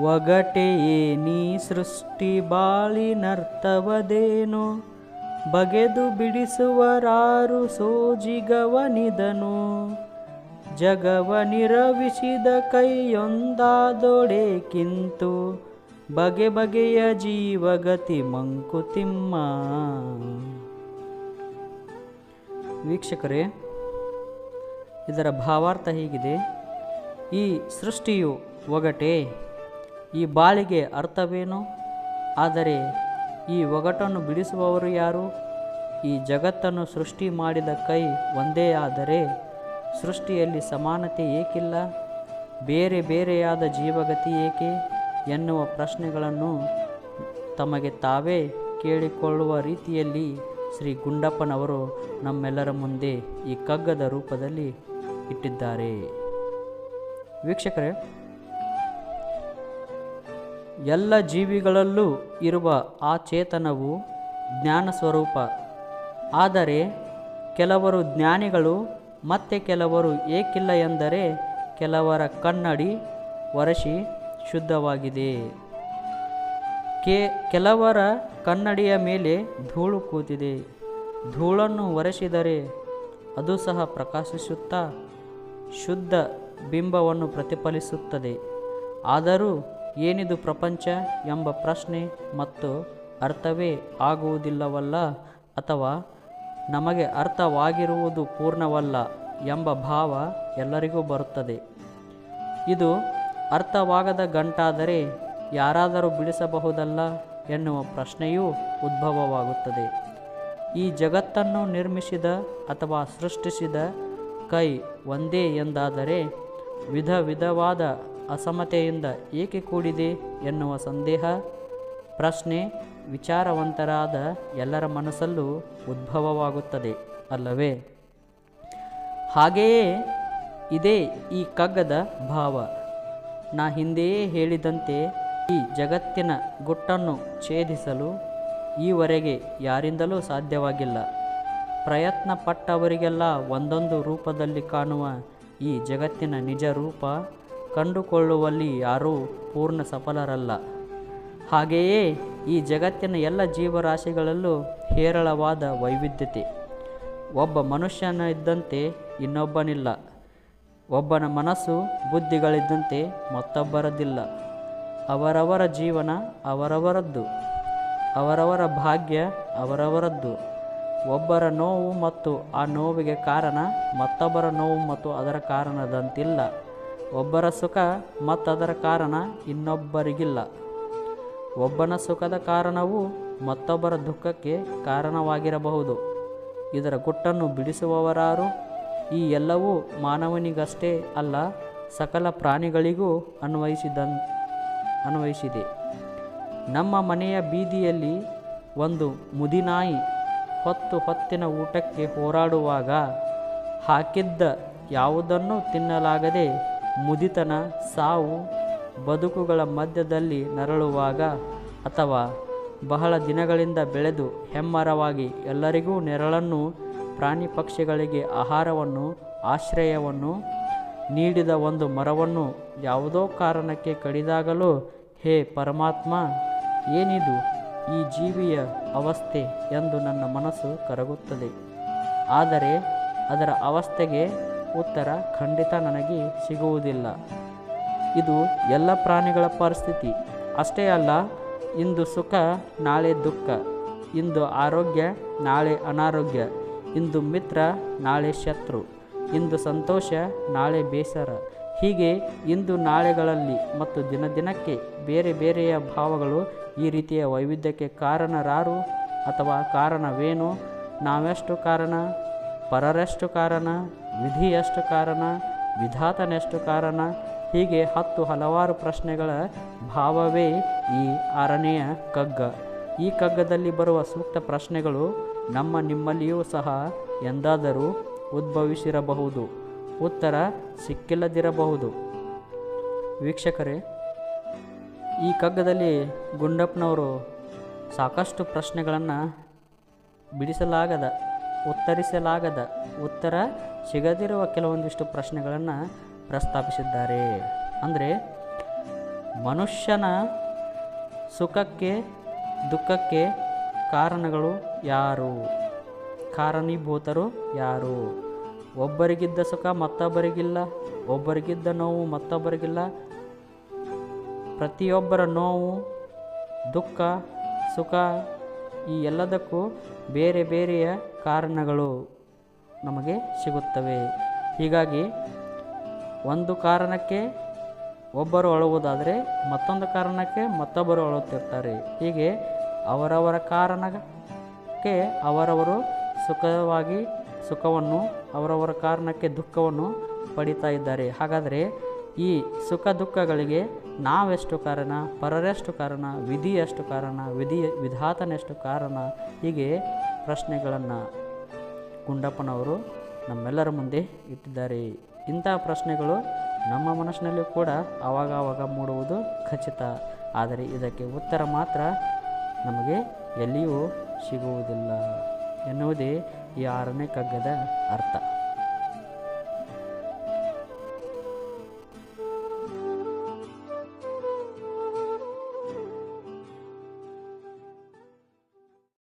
ಒಗಟೆಯೇ ನೀ ಸೃಷ್ಟಿ ಬಾಳಿನರ್ಥವದೇನೋ, ಬಗೆದು ಬಿಡಿಸುವರಾರು ಸೋಜಿಗವನಿದನು. ಜಗವನಿರವಿಸಿದ ಕೈಯೊಂದಾದೊಡೆಕಿಂತು, ಬಗೆ ಬಗೆಯ ಜೀವಗತಿ ಮಂಕುತಿಮ್ಮ. ವೀಕ್ಷಕರೇ, ಇದರ ಭಾವಾರ್ಥ ಹೀಗಿದೆ. ಈ ಸೃಷ್ಟಿಯು ಒಗಟೆ, ಈ ಬಾಳಿಗೆ ಅರ್ಥವೇನು? ಆದರೆ ಈ ಒಗಟನ್ನು ಬಿಡಿಸುವವರು ಯಾರು? ಈ ಜಗತ್ತನ್ನು ಸೃಷ್ಟಿ ಮಾಡಿದ ಕೈ ಒಂದೇ ಆದರೆ ಸೃಷ್ಟಿಯಲ್ಲಿ ಸಮಾನತೆ ಏಕಿಲ್ಲ? ಬೇರೆ ಬೇರೆಯಾದ ಜೀವಗತಿ ಏಕೆ ಎನ್ನುವ ಪ್ರಶ್ನೆಗಳನ್ನು ತಮಗೆ ತಾವೇ ಕೇಳಿಕೊಳ್ಳುವ ರೀತಿಯಲ್ಲಿ ಶ್ರೀ ಗುಂಡಪ್ಪನವರು ನಮ್ಮೆಲ್ಲರ ಮುಂದೆ ಈ ಕಗ್ಗದ ರೂಪದಲ್ಲಿ ಇಟ್ಟಿದ್ದಾರೆ. ವೀಕ್ಷಕರೇ, ಎಲ್ಲ ಜೀವಿಗಳಲ್ಲೂ ಇರುವ ಆ ಚೇತನವು ಜ್ಞಾನ ಸ್ವರೂಪ. ಆದರೆ ಕೆಲವರು ಜ್ಞಾನಿಗಳು, ಮತ್ತೆ ಕೆಲವರು ಏಕಿಲ್ಲ ಎಂದರೆ ಕೆಲವರ ಕನ್ನಡಿ ಒರೆಸಿ ಶುದ್ಧವಾಗಿದೆ, ಕೆಲವರ ಕನ್ನಡಿಯ ಮೇಲೆ ಧೂಳು ಕೂತಿದೆ. ಧೂಳನ್ನು ಒರೆಸಿದರೆ ಅದು ಸಹ ಪ್ರಕಾಶಿಸುತ್ತಾ ಶುದ್ಧ ಬಿಂಬವನ್ನು ಪ್ರತಿಫಲಿಸುತ್ತದೆ. ಆದರೂ ಏನಿದು ಪ್ರಪಂಚ ಎಂಬ ಪ್ರಶ್ನೆ ಮತ್ತು ಅರ್ಥವೇ ಆಗುವುದಿಲ್ಲವಲ್ಲ, ಅಥವಾ ನಮಗೆ ಅರ್ಥವಾಗಿರುವುದು ಪೂರ್ಣವಲ್ಲ ಎಂಬ ಭಾವ ಎಲ್ಲರಿಗೂ ಬರುತ್ತದೆ. ಇದು ಅರ್ಥವಾಗದ ಗಂಟಾದರೆ ಯಾರಾದರೂ ಬಿಡಿಸಬಹುದಲ್ಲ ಎನ್ನುವ ಪ್ರಶ್ನೆಯೂ ಉದ್ಭವವಾಗುತ್ತದೆ. ಈ ಜಗತ್ತನ್ನು ನಿರ್ಮಿಸಿದ ಅಥವಾ ಸೃಷ್ಟಿಸಿದ ಕೈ ಒಂದೇ ಎಂದಾದರೆ ವಿಧ ವಿಧವಾದ ಅಸಮತೆಯಿಂದ ಏಕೆ ಕೂಡಿದೆ ಎನ್ನುವ ಸಂದೇಹ, ಪ್ರಶ್ನೆ ವಿಚಾರವಂತರಾದ ಎಲ್ಲರ ಮನಸ್ಸಲ್ಲೂ ಉದ್ಭವವಾಗುತ್ತದೆ ಅಲ್ಲವೇ? ಹಾಗೆಯೇ ಇದೇ ಈ ಕಗ್ಗದ ಭಾವ. ನಾ ಹಿಂದೆಯೇ ಹೇಳಿದಂತೆ ಈ ಜಗತ್ತಿನ ಗುಟ್ಟನ್ನು ಛೇದಿಸಲು ಈವರೆಗೆ ಯಾರಿಂದಲೂ ಸಾಧ್ಯವಾಗಿಲ್ಲ. ಪ್ರಯತ್ನ ಪಟ್ಟವರಿಗೆಲ್ಲ ಒಂದೊಂದು ರೂಪದಲ್ಲಿ ಕಾಣುವ ಈ ಜಗತ್ತಿನ ನಿಜ ರೂಪ ಕಂಡುಕೊಳ್ಳುವಲ್ಲಿ ಯಾರೂ ಪೂರ್ಣ ಸಫಲರಲ್ಲ. ಹಾಗೆಯೇ ಈ ಜಗತ್ತಿನ ಎಲ್ಲ ಜೀವರಾಶಿಗಳಲ್ಲೂ ಹೇರಳವಾದ ವೈವಿಧ್ಯತೆ. ಒಬ್ಬ ಮನುಷ್ಯನಿದ್ದಂತೆ ಇನ್ನೊಬ್ಬನಿಲ್ಲ, ಒಬ್ಬನ ಮನಸ್ಸು ಬುದ್ಧಿಗಳಿದ್ದಂತೆ ಮತ್ತೊಬ್ಬರದಿಲ್ಲ. ಅವರವರ ಜೀವನ ಅವರವರದ್ದು, ಅವರವರ ಭಾಗ್ಯ ಅವರವರದ್ದು. ಒಬ್ಬರ ನೋವು ಮತ್ತು ಆ ನೋವಿಗೆ ಕಾರಣ ಮತ್ತೊಬ್ಬರ ನೋವು ಮತ್ತು ಅದರ ಕಾರಣದಂತಿಲ್ಲ. ಒಬ್ಬರ ಸುಖ ಮತ್ತದರ ಕಾರಣ ಇನ್ನೊಬ್ಬರಿಗಿಲ್ಲ. ಒಬ್ಬನ ಸುಖದ ಕಾರಣವು ಮತ್ತೊಬ್ಬರ ದುಃಖಕ್ಕೆ ಕಾರಣವಾಗಿರಬಹುದು. ಇದರ ಗುಟ್ಟನ್ನು ಬಿಡಿಸುವವರಾರು? ಈ ಎಲ್ಲವೂ ಮಾನವನಿಗಷ್ಟೇ ಅಲ್ಲ, ಸಕಲ ಪ್ರಾಣಿಗಳಿಗೂ ಅನ್ವಯಿಸಿದೆ. ನಮ್ಮ ಮನೆಯ ಬೀದಿಯಲ್ಲಿ ಒಂದು ಮುದಿನಾಯಿ ಹೊತ್ತಿನ ಊಟಕ್ಕೆ ಹೋರಾಡುವಾಗ ಹಾಕಿದ್ದ ಯಾವುದನ್ನೂ ತಿನ್ನಲಾಗದೆ ಮುದಿತನ, ಸಾವು, ಬದುಕುಗಳ ಮಧ್ಯದಲ್ಲಿ ನರಳುವಾಗ, ಅಥವಾ ಬಹಳ ದಿನಗಳಿಂದ ಬೆಳೆದು ಹೆಮ್ಮರವಾಗಿ ಎಲ್ಲರಿಗೂ ನೆರಳನ್ನು, ಪ್ರಾಣಿ ಪಕ್ಷಿಗಳಿಗೆ ಆಹಾರವನ್ನು, ಆಶ್ರಯವನ್ನು ನೀಡಿದ ಒಂದು ಮರವನ್ನು ಯಾವುದೋ ಕಾರಣಕ್ಕೆ ಕಡಿದಾಗಲೂ, ಹೇ ಪರಮಾತ್ಮ, ಏನಿದು ಈ ಜೀವಿಯ ಅವಸ್ಥೆ ಎಂದು ನನ್ನ ಮನಸ್ಸು ಕರಗುತ್ತದೆ. ಆದರೆ ಅದರ ಅವಸ್ಥೆಗೆ ಉತ್ತರ ಖಂಡಿತ ನನಗೆ ಸಿಗುವುದಿಲ್ಲ. ಇದು ಎಲ್ಲ ಪ್ರಾಣಿಗಳ ಪರಿಸ್ಥಿತಿ. ಅಷ್ಟೇ ಅಲ್ಲ, ಇಂದು ಸುಖ ನಾಳೆ ದುಃಖ, ಇಂದು ಆರೋಗ್ಯ ನಾಳೆ ಅನಾರೋಗ್ಯ, ಇಂದು ಮಿತ್ರ ನಾಳೆ ಶತ್ರು, ಇಂದು ಸಂತೋಷ ನಾಳೆ ಬೇಸರ. ಹೀಗೆ ಇಂದು ನಾಳೆಗಳಲ್ಲಿ ಮತ್ತು ದಿನಕ್ಕೆ ಬೇರೆ ಬೇರೆಯ ಭಾವಗಳು. ಈ ರೀತಿಯ ವೈವಿಧ್ಯಕ್ಕೆ ಕಾರಣರಾರು ಅಥವಾ ಕಾರಣವೇನು? ನಾವೆಷ್ಟು ಕಾರಣ? ಪರರೆಷ್ಟು ಕಾರಣ? ವಿಧಿ ಎಷ್ಟು ಕಾರಣ? ವಿಧಾತನೆಷ್ಟು ಕಾರಣ? ಹೀಗೆ ಹಲವಾರು ಪ್ರಶ್ನೆಗಳ ಭಾವವೇ ಈ 6ನೆಯ ಕಗ್ಗ. ಈ ಕಗ್ಗದಲ್ಲಿ ಬರುವ ಸೂಕ್ತ ಪ್ರಶ್ನೆಗಳು ನಿಮ್ಮಲ್ಲಿಯೂ ಸಹ ಎಂದಾದರೂ ಉದ್ಭವಿಸಿರಬಹುದು, ಉತ್ತರ ಸಿಕ್ಕಿಲ್ಲದಿರಬಹುದು. ವೀಕ್ಷಕರೇ, ಈ ಕಗ್ಗದಲ್ಲಿ ಗುಂಡಪ್ಪನವರು ಸಾಕಷ್ಟು ಪ್ರಶ್ನೆಗಳನ್ನು ಬಿಡಿಸಲಾಗದ, ಉತ್ತರಿಸಲಾಗದ, ಉತ್ತರ ಸಿಗದಿರುವ ಕೆಲವೊಂದಿಷ್ಟು ಪ್ರಶ್ನೆಗಳನ್ನು ಪ್ರಸ್ತಾಪಿಸಿದ್ದಾರೆ. ಅಂದರೆ ಮನುಷ್ಯನ ಸುಖಕ್ಕೆ ದುಃಖಕ್ಕೆ ಕಾರಣಗಳು ಯಾರು? ಕಾರಣೀಭೂತರು ಯಾರು? ಒಬ್ಬರಿಗಿದ್ದ ಸುಖ ಮತ್ತೊಬ್ಬರಿಗಿಲ್ಲ, ಒಬ್ಬರಿಗಿದ್ದ ನೋವು ಮತ್ತೊಬ್ಬರಿಗಿಲ್ಲ. ಪ್ರತಿಯೊಬ್ಬರ ನೋವು, ದುಃಖ, ಸುಖ ಈ ಎಲ್ಲದಕ್ಕೂ ಬೇರೆ ಬೇರೆಯ ಕಾರಣಗಳು ನಮಗೆ ಸಿಗುತ್ತವೆ. ಹೀಗಾಗಿ ಒಂದು ಕಾರಣಕ್ಕೆ ಒಬ್ಬರು ಅಳುವುದಾದರೆ ಮತ್ತೊಂದು ಕಾರಣಕ್ಕೆ ಮತ್ತೊಬ್ಬರು ಅಳುತ್ತಿರ್ತಾರೆ. ಹೀಗೆ ಅವರವರ ಕಾರಣಕ್ಕೆ ಅವರವರು ಸುಖವನ್ನು, ಅವರವರ ಕಾರಣಕ್ಕೆ ದುಃಖವನ್ನು ಪಡಿತಾ ಇದ್ದಾರೆ. ಹಾಗಾದರೆ ಈ ಸುಖ ದುಃಖಗಳಿಗೆ ನಾವೆಷ್ಟು ಕಾರಣ, ಪರರೆಷ್ಟು ಕಾರಣ, ವಿಧಿ ಎಷ್ಟು ಕಾರಣ, ವಿಧಾತನೆಷ್ಟು ಕಾರಣ? ಹೀಗೆ ಪ್ರಶ್ನೆಗಳನ್ನು ಗುಂಡಪ್ಪನವರು ನಮ್ಮೆಲ್ಲರ ಮುಂದೆ ಇಟ್ಟಿದ್ದಾರೆ. ಇಂತಹ ಪ್ರಶ್ನೆಗಳು ನಮ್ಮ ಮನಸ್ಸಿನಲ್ಲಿ ಕೂಡ ಆವಾಗ ಮೂಡುವುದು ಖಚಿತ. ಆದರೆ ಇದಕ್ಕೆ ಉತ್ತರ ಮಾತ್ರ ನಮಗೆ ಎಲ್ಲಿಯೂ ಸಿಗುವುದಿಲ್ಲ ಎನ್ನುವುದೇ ಈ 6ನೇ ಕಗ್ಗದ ಅರ್ಥ.